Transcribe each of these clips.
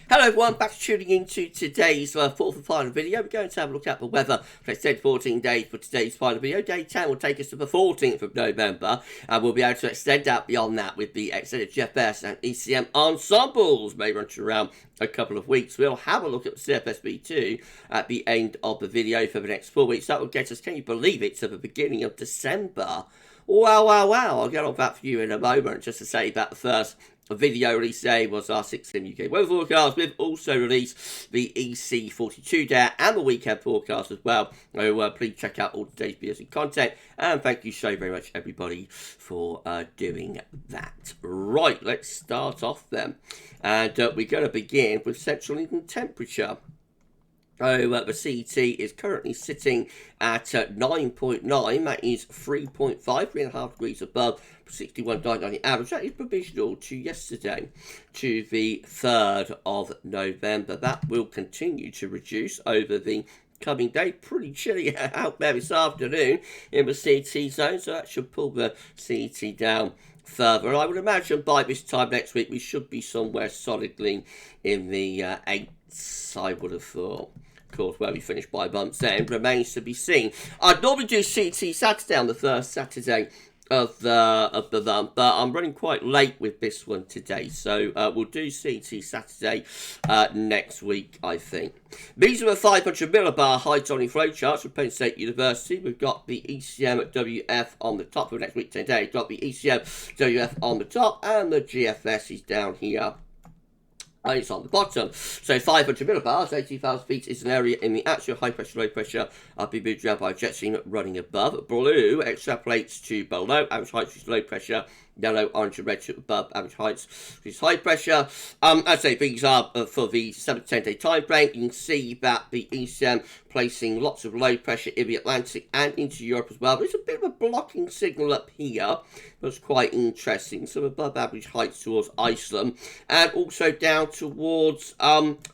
Hello everyone, back to tuning into today's fourth and final video. We're going to have a look at the weather for the next 14 days for today's final video. Day 10 will take us to the 14th of November, and we'll be able to extend out beyond that with the extended GFS and ECM ensembles, maybe run around a couple of weeks. We'll have a look at the CFS V2 at the end of the video for the next 4 weeks. That will get us, can you believe it, to the beginning of December. Wow. I'll get on that for you in a moment, just to say that the first video release today was our 6am UK weather forecast. We've also released the EC42 day and the weekend forecast as well. So please check out all today's videos and content. And thank you so very much, everybody, for doing that. Right, let's start off then. And we're going to begin with Central England temperature. The CET is currently sitting at 9.9, that is 3.5 degrees above 61.9 on the average. That is provisional to yesterday, to the 3rd of November. That will continue to reduce over the coming day. Pretty chilly out there this afternoon in the CET zone, so that should pull the CET down further. And I would imagine by this time next week we should be somewhere solidly in the 8s, I would have thought. Of course, where we finish by month's end remains to be seen. I'd normally do CET Saturday on the first Saturday of the month, but I'm running quite late with this one today, so we'll do CET Saturday next week, I think. These are the 500 millibar Height Anomalies flow charts from Penn State University. We've got the ECM WF on the top for next week 10 days. We've got the ECM WF on the top, and the GFS is down here. And it's on the bottom. So 500 millibars, 80,000 feet is an area in the actual high pressure, low pressure. I'll be moved around by a jet stream running above. Blue extrapolates to below average height, which is low pressure. Yellow, orange, and red above average heights, which is high pressure. As I say, these are for the 7 to 10 day time frame. You can see that the ECM placing lots of low pressure in the Atlantic and into Europe as well. There's a bit of a blocking signal up here. That's quite interesting. Some above average heights towards Iceland and also down towards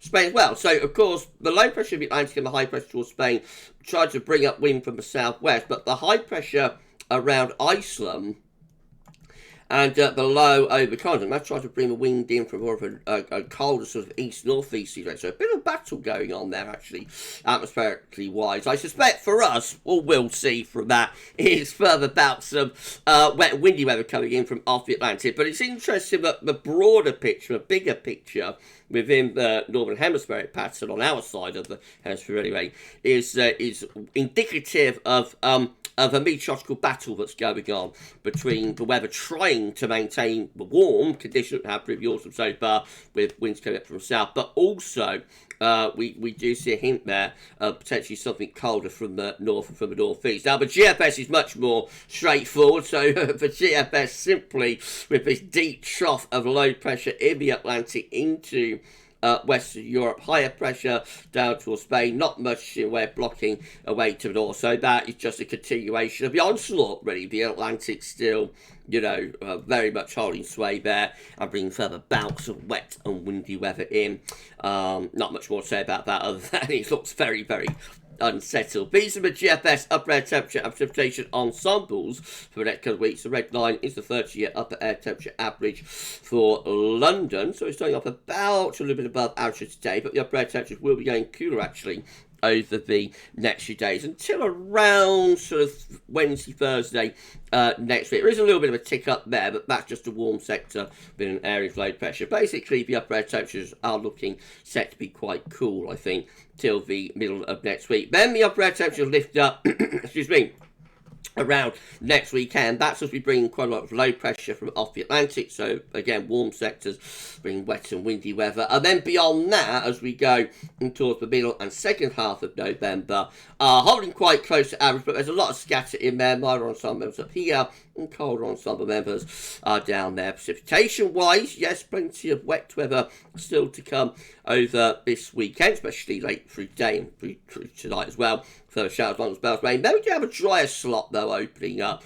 Spain as well. So, of course, the low pressure in the Atlantic and the high pressure towards Spain tried to bring up wind from the southwest, but the high pressure around Iceland and below over the continent, that's trying to bring the wind in from more of a colder sort of east-northeast direction. So a bit of a battle going on there, actually, atmospherically wise. I suspect for us, all we'll see from that is further bouts of wet and windy weather coming in from off the Atlantic. But it's interesting that the broader picture, a bigger picture within the northern hemispheric pattern on our side of the hemisphere anyway, is indicative of a meteorological battle that's going on between the weather trying to maintain the warm conditions that have proved awesome so far with winds coming up from the south, but also we do see a hint there of potentially something colder from the north and from the northeast. Now, the GFS is much more straightforward, so the GFS simply with this deep trough of low pressure in the Atlantic into Western Europe, higher pressure down towards Spain, not much in way of blocking away to the north. So that is just a continuation of the onslaught, really. The Atlantic still, very much holding sway there and bringing further bouts of wet and windy weather in. Not much more to say about that other than it looks very, very unsettled. These are the GFS upper air temperature and precipitation ensembles for the next couple of weeks. The red line is the 30-year upper air temperature average for London. So it's going up about a little bit above average today, but the upper air temperatures will be going cooler actually over the next few days until around sort of Wednesday, Thursday next week. There is a little bit of a tick up there, but that's just a warm sector with an area of low pressure. Basically, the upper air temperatures are looking set to be quite cool, I think, till the middle of next week. Then the upper air temperatures lift up, excuse me, around next weekend. That's as we bring quite a lot of low pressure from off the Atlantic. So again, warm sectors bring wet and windy weather. And then beyond that, as we go towards the middle and second half of November, holding quite close to average, but there's a lot of scatter in there. Milder ensemble members up here and colder ensemble members are down there. Precipitation wise, yes, plenty of wet weather still to come over this weekend, especially late through day and through tonight as well. Further showers, long spells, rain. Then we do have a drier slot, though, opening up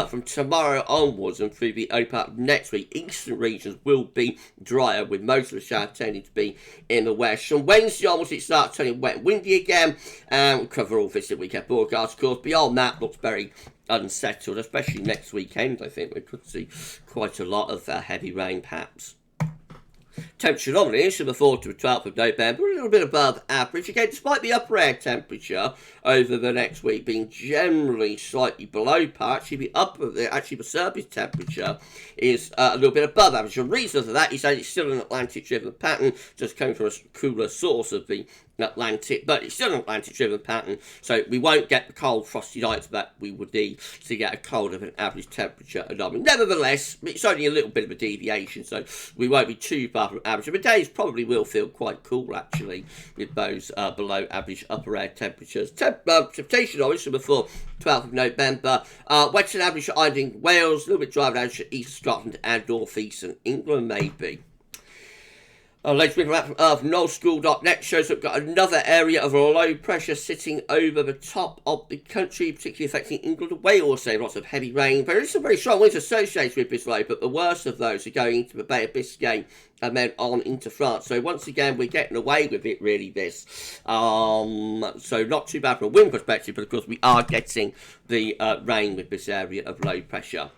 from tomorrow onwards and through the open up next week. Eastern regions will be drier, with most of the showers tending to be in the west. From Wednesday onwards, it starts turning wet and windy again. And we'll cover all this in weekend forecast, of course. Beyond that, looks very unsettled, especially next weekend. I think we could see quite a lot of heavy rain, perhaps. Temperature anomalies from the 4th to the 12th of November, a little bit above average. Again, despite the upper air temperature over the next week being generally slightly below par, actually the surface temperature is a little bit above average. The reason for that is that it's still an Atlantic-driven pattern, just coming from a cooler source of the Atlantic, but it's still an Atlantic-driven pattern, so we won't get the cold, frosty nights that we would need to get a colder than average temperature anomaly. Nevertheless, it's only a little bit of a deviation, so we won't be too far from average. But days probably will feel quite cool, actually, with those below average upper air temperatures. Precipitation anomalies from before 12th of November. Wetter than average for Island Wales, a little bit drier than average for East Scotland and North Eastern England, maybe. Latest Windflow Map from nullschool.net shows that we've got another area of low pressure sitting over the top of the country, particularly affecting England and Wales. So lots of heavy rain. There is some very strong winds associated with this low, but the worst of those are going into the Bay of Biscay and then on into France. So once again, we're getting away with it, really, this. So not too bad from a wind perspective, but of course we are getting the rain with this area of low pressure.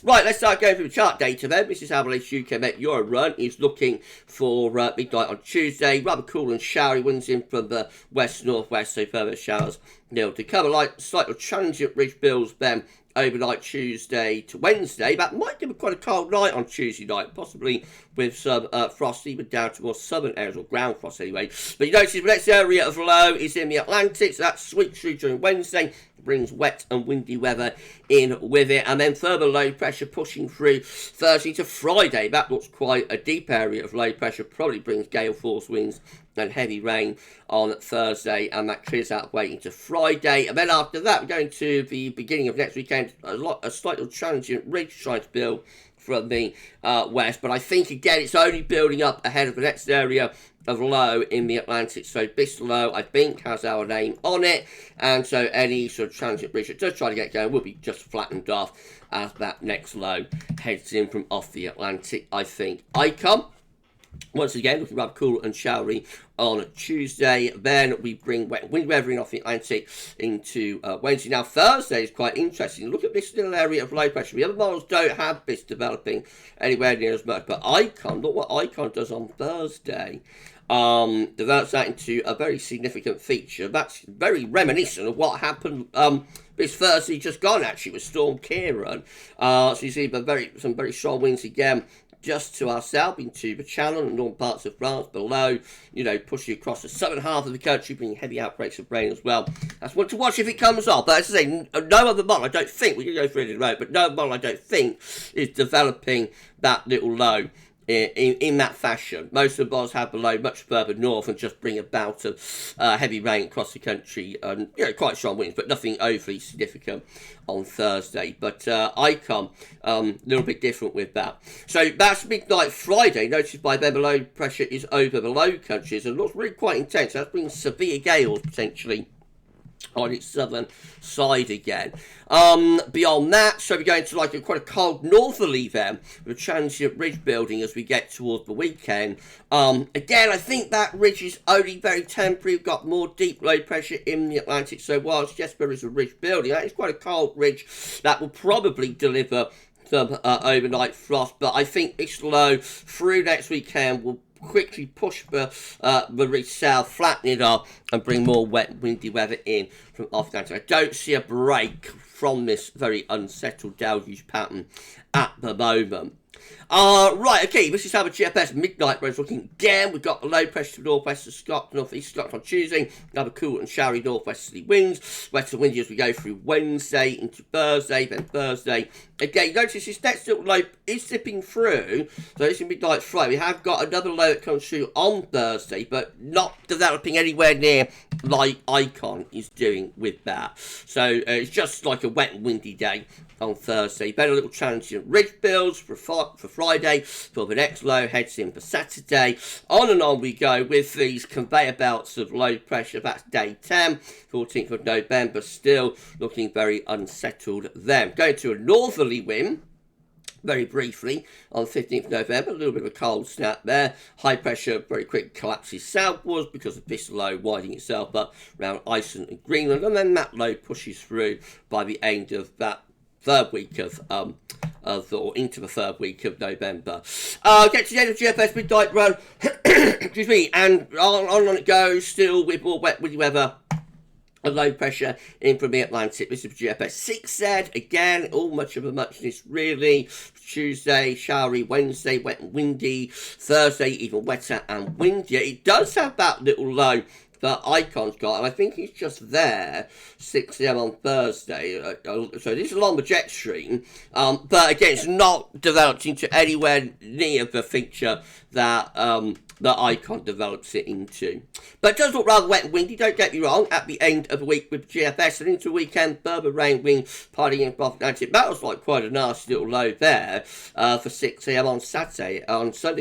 Right, let's start going through the chart data then. This is how the latest UK Met Euro run is looking for midnight on Tuesday. Rather cool and showery winds in from the west-northwest, so further showers nil to cover. Slightly transient ridge bills then overnight Tuesday to Wednesday. That might give quite a cold night on Tuesday night, possibly with some frost even down to more southern areas, or ground frost anyway. But you notice the next area of low is in the Atlantic, so that sweeps through during Wednesday, brings wet and windy weather in with it, and then further low pressure pushing through Thursday to Friday. That looks quite a deep area of low pressure, probably brings gale force winds and heavy rain on Thursday, and that clears out way into Friday. And then after that, we're going to the beginning of next weekend, a slightly transient ridge trying to build from the west, but I think again it's only building up ahead of the next area of low in the Atlantic. So this low, I think, has our name on it, and so any sort of transient ridge that does try to get going will be just flattened off as that next low heads in from off the Atlantic, I think. Icon, once again, looking rather cool and showery on Tuesday. Then we bring wet and windy weather in off the Atlantic into Wednesday. Now, Thursday is quite interesting. Look at this little area of low pressure. The other models don't have this developing anywhere near as much, but Icon, look what Icon does on Thursday. Develops that into a very significant feature. That's very reminiscent of what happened this Thursday just gone, actually, with Storm Kieran. So you see some very strong winds again just to our south into the Channel and northern parts of France below, pushing across the southern half of the country, bringing heavy outbreaks of rain as well. That's one to watch if it comes off. But as I say, no other model, I don't think, we can go through it in a row, but no model, I don't think, is developing that little low in that fashion. Most of the models have the low much further north and just bring a bout of heavy rain across the country, and quite strong winds, but nothing overly significant on Thursday. But Icon, a little bit different with that. So that's midnight Friday. Notice by then the low pressure is over the low countries and looks really quite intense. That's bringing severe gales potentially on its southern side again. Beyond that, so we're going to quite a cold northerly then, with a transient ridge building as we get towards the weekend. Again, I think that ridge is only very temporary. We've got more deep low pressure in the Atlantic, so whilst yes, there is a ridge building, that is quite a cold ridge that will probably deliver some overnight frost, but I think this low through next weekend will quickly push the ridge south, flatten it up, and bring more wet, windy weather in from off the Atlantic. I don't see a break from this very unsettled deluge pattern at the moment. Right, okay, this is how the GFS midnight is looking again. We've got the low pressure to the northwest of Scotland, northeast Scotland on Tuesday. Another cool and showery northwesterly winds. Wet and windy as we go through Wednesday into Thursday, then Thursday. Again, you notice this next little low is slipping through. So this is midnight Friday. We have got another low that comes through on Thursday, but not developing anywhere near like Icon is doing with that. So it's just like a wet and windy day on Thursday. Then a little transient ridge builds for Friday, for the next low heads in for Saturday. On and on we go with these conveyor belts of low pressure. That's day 10, 14th of November, still looking very unsettled then. Going to a northerly wind very briefly on 15th of November, a little bit of a cold snap there. High pressure very quick collapses southwards because of this low winding itself up around Iceland and Greenland, and then that low pushes through by the end of that third week of or into the third week of November. Get to the end of GFS midnight run, excuse me, and on it goes, still with more wet, windy weather. A low pressure in from the Atlantic. This is GFS 6Z. Again, all much of a muchness, really. Tuesday, showery. Wednesday, wet and windy. Thursday, even wetter and windier. It does have that little low that Icon's got, and I think it's just there, 6 a.m. on Thursday. So this is along the jet stream, but again, it's not developed into anywhere near the feature that that Icon develops it into. But it does look rather wet and windy, don't get me wrong, at the end of the week with GFS and into the weekend, Berber rain, wind, partying in Atlantic. That was like quite a nasty little low there for 6 a.m. on Sunday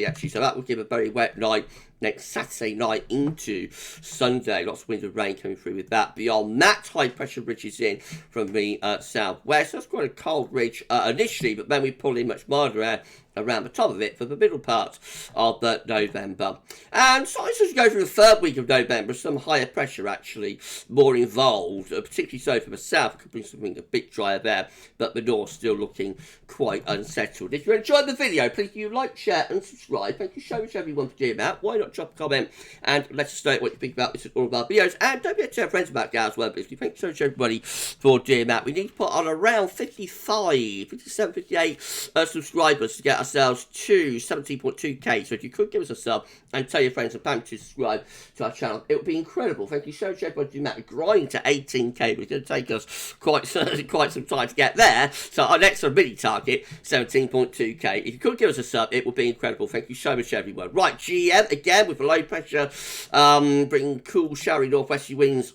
actually, so that will give a very wet night next Saturday night into Sunday. Lots of wind and rain coming through with that. Beyond that, high pressure ridges in from the southwest. That's quite a cold ridge initially, but then we pull in much milder air around the top of it for the middle part of November. And so as we go through the third week of November, some higher pressure actually more involved, particularly so for the south. Could bring something a bit drier there, but the north still looking quite unsettled. If you enjoyed the video, please do like, share and subscribe. Thank you so much everyone for doing that. Why not drop a comment and let us know what you think about this and all of our videos. And don't forget to tell friends about GavsWeatherVids. Thank you so much everybody for doing that. We need to put on around 57, 58 subscribers to get ourselves to 17.2k. So if you could give us a sub and tell your friends and family to subscribe to our channel, it would be incredible. Thank you so much everybody for doing that. We're grinding to 18k. It's going to take us quite some time to get there. So our next mini target, 17.2k. If you could give us a sub, it would be incredible. Thank you so much everyone. Right, GM again with low pressure, bringing cool showery northwesterly winds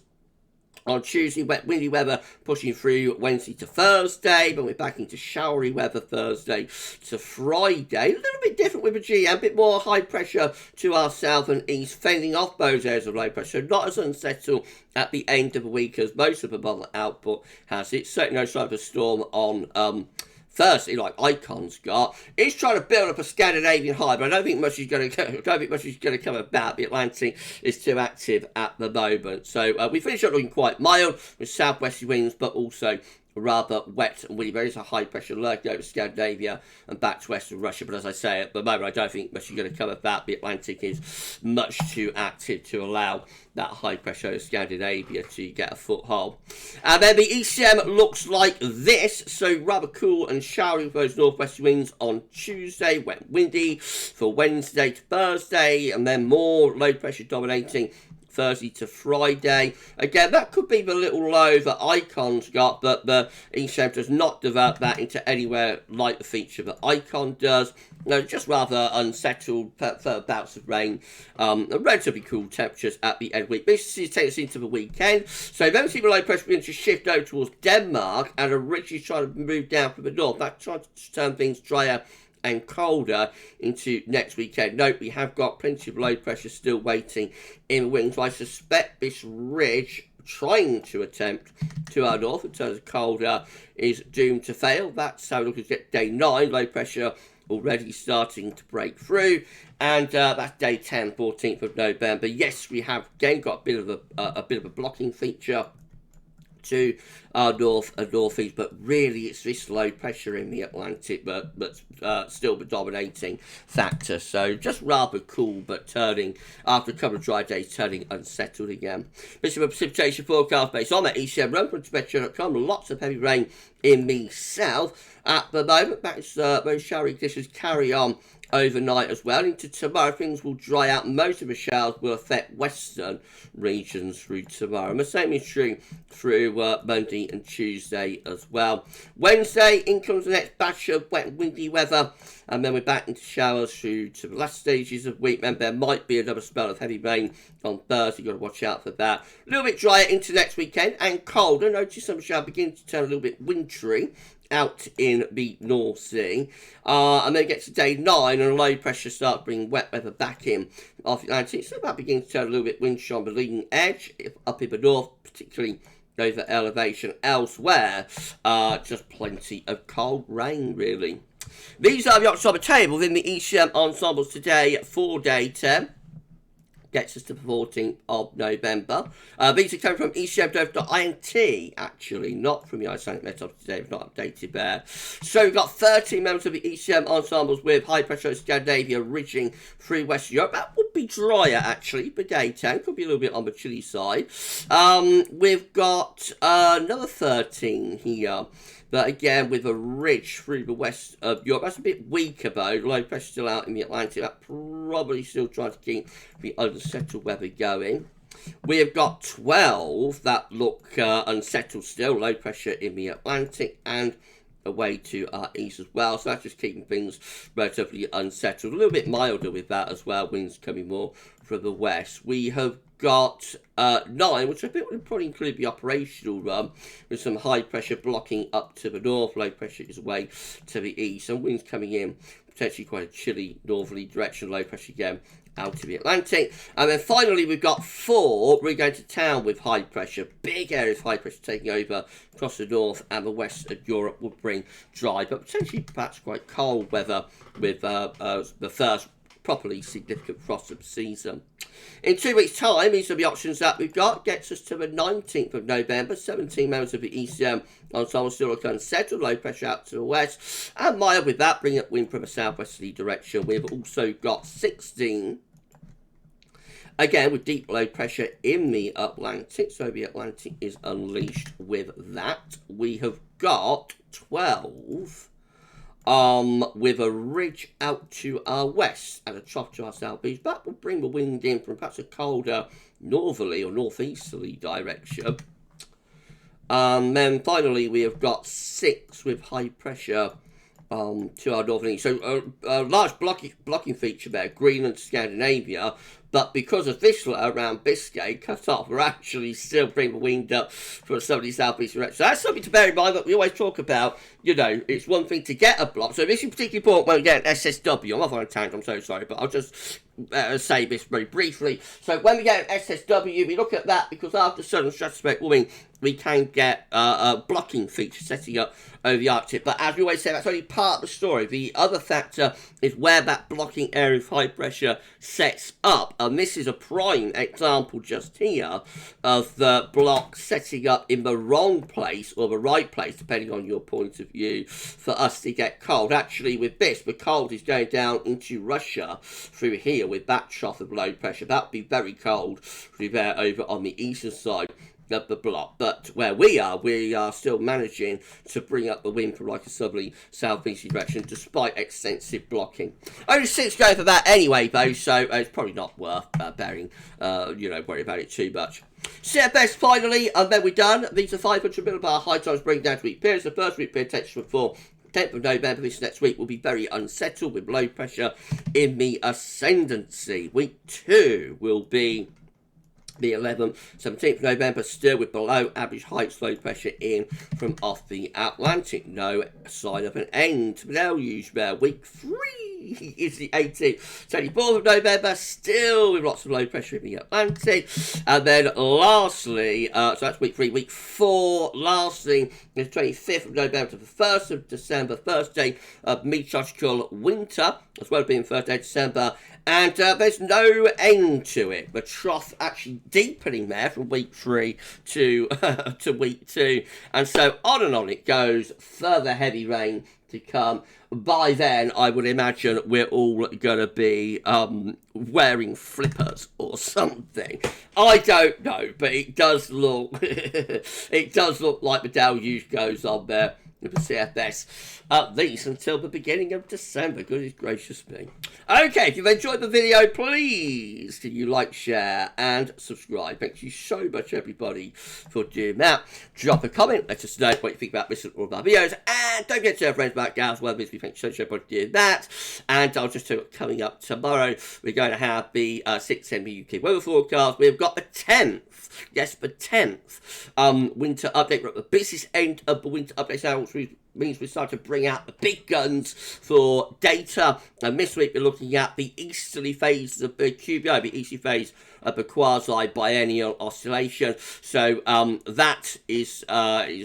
on Tuesday, wet, windy weather pushing through Wednesday to Thursday, but we're back into showery weather Thursday to Friday. A little bit different with the GM, a bit more high pressure to our south and east, fending off those areas of low pressure, not as unsettled at the end of the week as most of the model output has. It's certainly no sign of a storm on Thursday, like Icon's got. He's trying to build up a Scandinavian high, but I don't think much is going to come about. The Atlantic is too active at the moment. So we finish up looking quite mild with southwesterly winds, but also rather wet and windy. There is a high pressure lurking over Scandinavia and back to western Russia, but as I say, at the moment I don't think much is going to come about. The Atlantic is much too active to allow that high pressure over Scandinavia to get a foothold. And then the ECM looks like this, so rather cool and showery with those northwest winds on Tuesday, wet and windy for Wednesday to Thursday, and then more low pressure dominating Thursday to Friday. Again, that could be the little low that Icon's got, but the ECM does not develop that into anywhere like the feature that Icon does. No, just rather unsettled bouts of rain, relatively cool temperatures at the end of the week. This is takes us into the weekend. So then we see the low pressure begin to shift over towards Denmark, and a ridge is trying to move down from the north. That's trying to turn things drier and colder into next weekend. Note, we have got plenty of low pressure still waiting in the wings. So I suspect this ridge trying to attempt to our north in terms of colder is doomed to fail. That's how we look at day 9. Low pressure already starting to break through, and that's day 10, 14th of November. Yes, we have again got a bit of a blocking feature to our north and northeast, but really it's this low pressure in the Atlantic that's still the dominating factor. So just rather cool, but turning after a couple of dry days, turning unsettled again. This is a precipitation forecast based on that ECM run from Meteo.com. Lots of heavy rain in the south at the moment. That's those showery conditions carry on overnight as well. Into tomorrow, things will dry out. Most of the showers will affect western regions through tomorrow. And the same is true through Monday and Tuesday as well. Wednesday, in comes the next batch of wet and windy weather, and then we're back into showers through to the last stages of the week. And there might be another spell of heavy rain on Thursday. You've got to watch out for that. A little bit drier into next weekend and colder. Notice some showers begin to turn a little bit wintry out in the North Sea, and then get to day 9 and low pressure starts bringing wet weather back in off the Atlantic. So that begins to turn a little bit wintry on the leading edge up in the north, particularly over elevation. Elsewhere, just plenty of cold rain really. These are the October table within the ECM ensembles today for day 10. gets us to the 14th of November. These are coming from ecm.int, actually, not from the Icelandic Met today. It's not updated there. So we've got 13 members of the ECM ensembles with high pressure in Scandinavia reaching through Western Europe. That would be drier, actually, for daytime. Could be a little bit on the chilly side. We've got another 13 here. But again, with a ridge through the west of Europe. That's a bit weaker, though. Low pressure still out in the Atlantic. That probably still trying to keep the unsettled weather going. We have got 12 that look unsettled still. Low pressure in the Atlantic and away to our east as well. So that's just keeping things relatively unsettled. A little bit milder with that as well. Winds coming more from the west. We have got 9, which I think would probably include the operational run, with some high pressure blocking up to the north. Low pressure is away to the east. Some winds coming in, potentially quite a chilly northerly direction. Low pressure again out to the Atlantic. And then finally we've got 4. We're going to town with high pressure. Big areas of high pressure taking over across the north and the west of Europe will bring dry, but potentially perhaps quite cold weather with the first properly significant frost of the season. In 2 weeks' time, these are the options that we've got. Gets us to the 19th of November. 17 members of the ECM ensemble still look unsettled. Low pressure out to the west. And mild with that, bringing up wind from a southwesterly direction. We've also got 16. Again, with deep low pressure in the Atlantic. So the Atlantic is unleashed with that. We have got 12. With a ridge out to our west and a trough to our southeast. That will bring the wind in from perhaps a colder northerly or northeasterly direction. Then finally we have got 6 with high pressure to our northern east. So a large blocking feature there, Greenland, Scandinavia. But because of Vistula around Biscay cut off, we're actually still bringing the wind up from southerly southeast direction. So that's something to bear in mind that we always talk about. You know, it's one thing to get a block. So this is particularly important when we get an SSW. I'm off on a tangent, I'm so sorry, but I'll just say this very briefly. So when we get an SSW, we look at that because after southern stratospheric warming, we can get a blocking feature setting up over the Arctic. But as we always say, that's only part of the story. The other factor is where that blocking area of high pressure sets up. And this is a prime example just here of the block setting up in the wrong place or the right place, depending on your point of view, for us to get cold. Actually, with this, the cold is going down into Russia through here with that trough of low pressure. That would be very cold through there over on the eastern side of the block. But where we are still managing to bring up the wind from like a southerly southeasterly direction despite extensive blocking. Only 6 going for that anyway though, so it's probably not worth worry about it too much. CFS finally, and then we're done. These are 500 millibar high times bring down to week periods. The first week period takes from 10th of November. This next week will be very unsettled with low pressure in the ascendancy. Week 2 will be the 11th, 17th of November, still with below average heights, low pressure in from off the Atlantic. No sign of an end to the deluge there. Week 3 is the 18th, 24th of November, still with lots of low pressure in the Atlantic. And then lastly, so that's week 3, week 4, lastly, is 25th of November to the 1st of December, first day of meteorological winter, as well as being first day of December. And there's no end to it. The trough actually deepening there from week 3 to week 2. And so on and on it goes. Further heavy rain to come. By then, I would imagine we're all going to be wearing flippers or something. I don't know, but it does look it does look like the deluge goes on there with the CFS, at least until the beginning of December. Goodness gracious me. Okay, if you've enjoyed the video, please can you like, share, and subscribe. Thank you so much, everybody, for doing that. Drop a comment, let us know what you think about this and all of our videos, and don't forget to tell friends about GavsWeatherVids. We thank you so much for doing that. And I'll just tell you coming up tomorrow, we're going to have the 6 MB UK weather forecast. We've got the 10th. Yes, the 10th winter update. We're at the busiest end of the winter update now, which means we start to bring out the big guns for data. And this week we're looking at the easterly phase of the QBI, the easterly phase of the quasi-biennial oscillation. So that is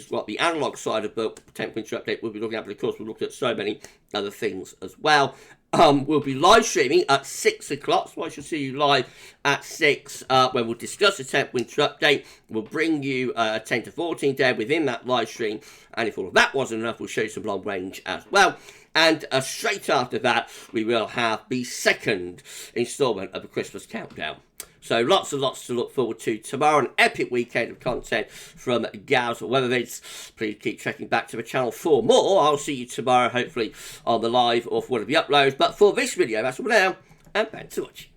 what the analog side of the 10th winter update we'll be looking at. But of course we'll look at so many other things as well. We'll be live streaming at 6 o'clock, so I shall see you live at 6 when we'll discuss the temp winter update. We'll bring you a 10 to 14 day within that live stream, and if all of that wasn't enough, we'll show you some long range as well. And straight after that, we will have the second instalment of the Christmas countdown. So lots and lots to look forward to tomorrow. An epic weekend of content from GavsWeatherVids. Please keep checking back to the channel for more. I'll see you tomorrow, hopefully on the live or for one of the uploads. But for this video, that's all now, and thanks for watching.